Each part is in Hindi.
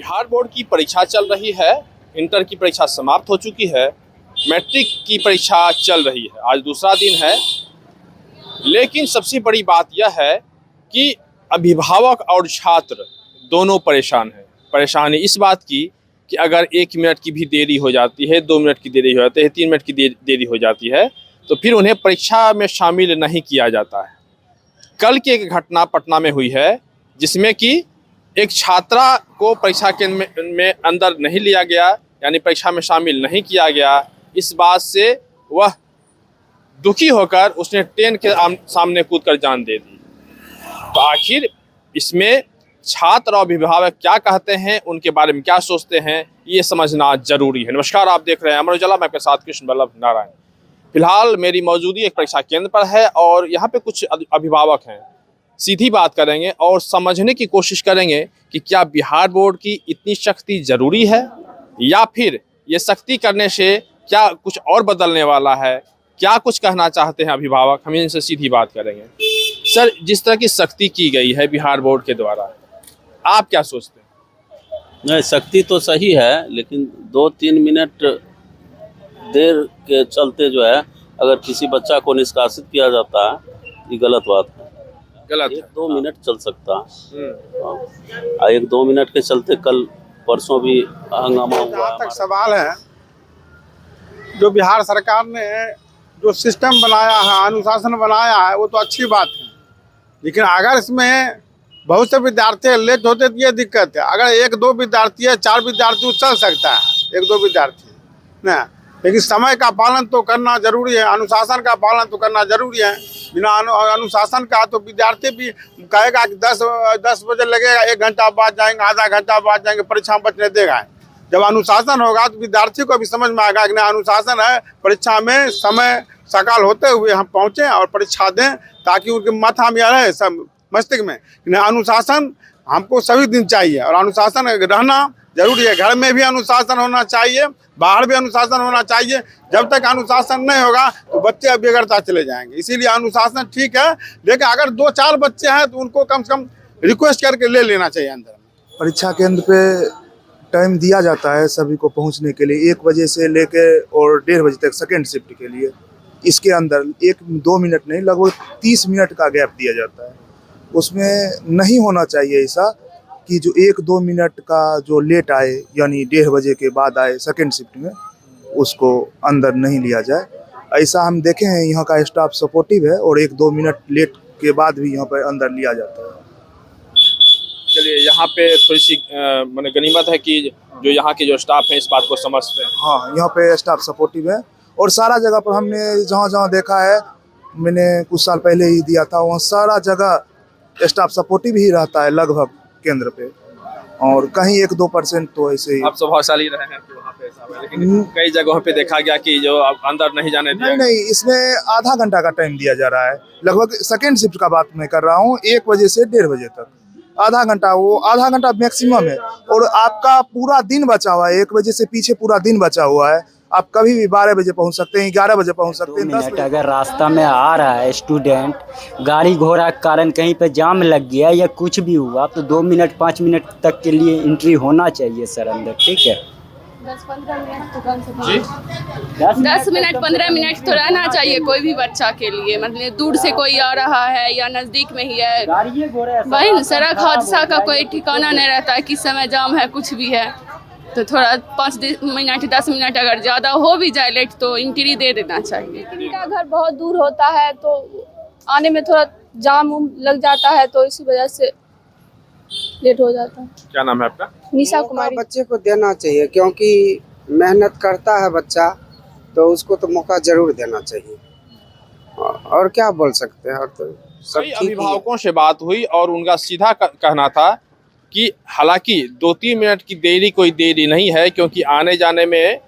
बिहार बोर्ड की परीक्षा चल रही है। इंटर की परीक्षा समाप्त हो चुकी है। मैट्रिक की परीक्षा चल रही है। आज दूसरा दिन है। लेकिन सबसे बड़ी बात यह है कि अभिभावक और छात्र दोनों परेशान हैं। परेशानी इस बात की कि अगर 1 मिनट की भी देरी हो जाती है, 2 मिनट की देरी हो जाती है, 3 मिनट की देरी हो जाती है तो फिर उन्हें परीक्षा में शामिल नहीं किया जाता है। कल की एक घटना पटना में हुई है जिसमें कि एक छात्रा को परीक्षा केंद्र में अंदर नहीं लिया गया, यानी परीक्षा में शामिल नहीं किया गया। इस बात से वह दुखी होकर उसने ट्रेन के सामने कूदकर जान दे दी। तो आखिर इसमें छात्र और अभिभावक क्या कहते हैं, उनके बारे में क्या सोचते हैं, ये समझना जरूरी है। नमस्कार, आप देख रहे हैं अमर उजाला, मैं आपके साथ कृष्ण वल्लभ नारायण। फिलहाल मेरी मौजूदगी एक परीक्षा केंद्र पर है और यहाँ पे कुछ अभिभावक हैं। सीधी बात करेंगे और समझने की कोशिश करेंगे कि क्या बिहार बोर्ड की इतनी सख्ती जरूरी है या फिर ये सख्ती करने से क्या कुछ और बदलने वाला है। क्या कुछ कहना चाहते हैं अभिभावक, हम इनसे सीधी बात करेंगे। सर, जिस तरह की सख्ती की गई है बिहार बोर्ड के द्वारा, आप क्या सोचते हैं? नहीं, सख्ती तो सही है, लेकिन 2-3 मिनट देर के चलते जो है अगर किसी बच्चा को निष्कासित किया जाता है, ये गलत बात है। गलत 1-2 मिनट चल सकता है। 1-2 मिनट के चलते कल परसों भी हंगामा हुआ। जहाँ तक सवाल है, जो बिहार सरकार ने जो सिस्टम बनाया है, अनुशासन बनाया है, वो तो अच्छी बात है। लेकिन अगर इसमें बहुत से विद्यार्थी लेट होते तो ये दिक्कत है। अगर 1-2 विद्यार्थी है, 4 विद्यार्थी चल सकता है, 1-2 विद्यार्थी ना। लेकिन समय का पालन तो करना जरूरी है, अनुशासन का पालन तो करना जरूरी है। बिना अनुशासन का तो विद्यार्थी भी कहेगा कि 10 बजे लगेगा, 1 घंटा बाद जाएंगे, आधा घंटा बाद जाएंगे, परीक्षा में बचने देगा। जब अनुशासन होगा तो विद्यार्थी को भी समझ में आएगा कि नहीं, अनुशासन है, परीक्षा में समय सकाल होते हुए हम पहुँचें और परीक्षा दें, ताकि उनके माथा में रहे सब मस्तिष्क में। अनुशासन हमको सभी दिन चाहिए और अनुशासन रहना जरूरी है। घर में भी अनुशासन होना चाहिए, बाहर भी अनुशासन होना चाहिए। जब तक अनुशासन नहीं होगा तो बच्चे बिगड़ता चले जाएंगे। इसीलिए अनुशासन ठीक है, लेकिन अगर 2-4 बच्चे हैं तो उनको कम से कम रिक्वेस्ट करके ले लेना चाहिए अंदर। परीक्षा केंद्र पे टाइम दिया जाता है सभी को पहुंचने के लिए, 1 बजे से लेके और 1:30 बजे तक सेकेंड शिफ्ट के लिए। इसके अंदर 1-2 मिनट नहीं, लगभग 30 मिनट का गैप दिया जाता है। उसमें नहीं होना चाहिए ऐसा कि जो 1-2 मिनट का जो लेट आए, यानी 1:30 बजे के बाद आए सेकेंड शिफ्ट में, उसको अंदर नहीं लिया जाए। ऐसा हम देखे हैं, यहाँ का स्टाफ सपोर्टिव है और 1-2 मिनट लेट के बाद भी यहाँ पर अंदर लिया जाता है। चलिए, यहाँ पे थोड़ी सी मैंने गनीमत है कि जो यहाँ के जो स्टाफ हैं इस बात को समझते हैं। हाँ, यहाँ पे स्टाफ सपोर्टिव है और सारा जगह पर हमने जहाँ देखा है, मैंने कुछ साल पहले ही दिया था, वहाँ सारा जगह स्टाफ सपोर्टिव ही रहता है लगभग केंद्र पे। और कहीं 1-2% तो ऐसे ही। आप प्रभावशाली रहे हैं कि वहाँ पे ऐसा है, लेकिन कई जगहों पे देखा गया कि जो अंदर नहीं जाने दिया। नहीं, इसमें आधा घंटा का टाइम दिया जा रहा है। लगभग सेकेंड शिफ्ट का बात मैं कर रहा हूँ, 1 बजे से 1:30 बजे तक आधा घंटा, वो आधा घंटा मैक्सिमम है। और आपका पूरा दिन बचा हुआ है, 1 बजे से पीछे पूरा दिन बचा हुआ है। आप कभी भी 12 बजे पहुंच सकते हैं, 11 बजे पहुंच सकते हैं, 10 बजे। अगर रास्ता में आ रहा है स्टूडेंट, गाड़ी घोड़ा के कारण कहीं पे जाम लग गया या कुछ भी हुआ, तो 2 मिनट 5 मिनट तक के लिए एंट्री होना चाहिए सर अंदर। ठीक है, 10-15 मिनट तो कम से कम 10 मिनट 15 मिनट तो रहना चाहिए कोई भी बच्चा के लिए। मतलब दूर से कोई आ रहा है या नज़दीक में ही है, वही सड़क हादसा का कोई ठिकाना नहीं रहता है, किस समय जाम है, कुछ भी है। तो थोड़ा 5 मिनट 10 मिनट अगर ज़्यादा हो भी जाए लेट तो एंट्री दे देना चाहिए। इनका घर बहुत दूर होता है तो आने में थोड़ा जाम लग जाता है, तो इसी वजह से लेट हो जाता है। क्या नाम है आपका? निशा कुमारी। बच्चे को देना चाहिए, क्योंकि मेहनत करता है बच्चा, तो उसको तो मौका जरूर देना चाहिए। और क्या बोल सकते हैं, और तो सब ठीक। अभिभावकों से बात हुई और उनका सीधा कहना था कि हालांकि 2-3 मिनट की देरी कोई देरी नहीं है, क्योंकि आने जाने में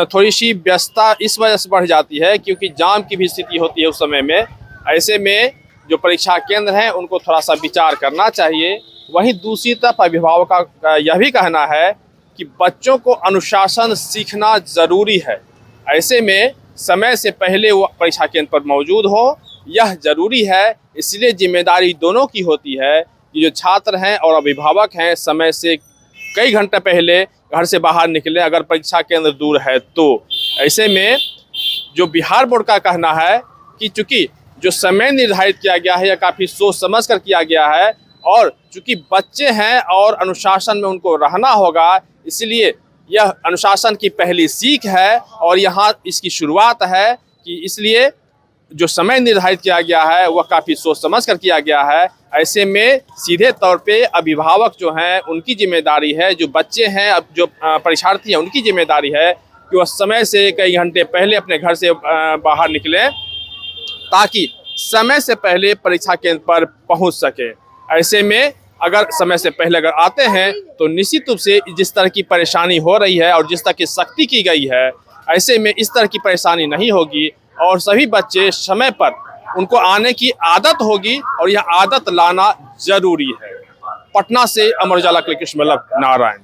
थोड़ी सी व्यस्तता इस वजह से बढ़ जाती है क्योंकि जाम की भी स्थिति होती है उस समय में। ऐसे में जो परीक्षा केंद्र हैं उनको थोड़ा सा विचार करना चाहिए। वहीं दूसरी तरफ अभिभावक का यह भी कहना है कि बच्चों को अनुशासन सीखना ज़रूरी है। ऐसे में समय से पहले वो परीक्षा केंद्र पर मौजूद हो, यह ज़रूरी है। इसलिए जिम्मेदारी दोनों की होती है कि जो छात्र हैं और अभिभावक हैं समय से कई घंटे पहले घर से बाहर निकले अगर परीक्षा केंद्र दूर है तो। ऐसे में जो बिहार बोर्ड का कहना है कि चूंकि जो समय निर्धारित किया गया है यह काफ़ी सोच समझ कर किया गया है और चूंकि बच्चे हैं और अनुशासन में उनको रहना होगा, इसलिए यह अनुशासन की पहली सीख है और यहाँ इसकी शुरुआत है कि इसलिए जो समय निर्धारित किया गया है वह काफ़ी सोच समझ कर किया गया है। ऐसे में सीधे तौर पे अभिभावक जो हैं उनकी जिम्मेदारी है, जो बच्चे हैं अब जो परीक्षार्थी हैं उनकी जिम्मेदारी है कि वह समय से कई घंटे पहले अपने घर से बाहर निकलें ताकि समय से पहले परीक्षा केंद्र पर पहुंच सके। ऐसे में अगर समय से पहले अगर आते हैं तो निश्चित रूप से जिस तरह की परेशानी हो रही है और जिस तरह की सख्ती की गई है, ऐसे में इस तरह की परेशानी नहीं होगी और सभी बच्चे समय पर उनको आने की आदत होगी और यह आदत लाना जरूरी है। पटना से अमर उजाला के लिए कृष्णवल्लभ नारायण।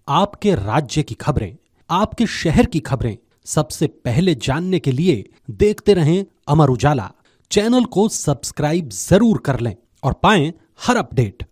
आपके राज्य की खबरें, आपके शहर की खबरें सबसे पहले जानने के लिए देखते रहें अमर उजाला। चैनल को सब्सक्राइब जरूर कर लें और पाएं हर अपडेट।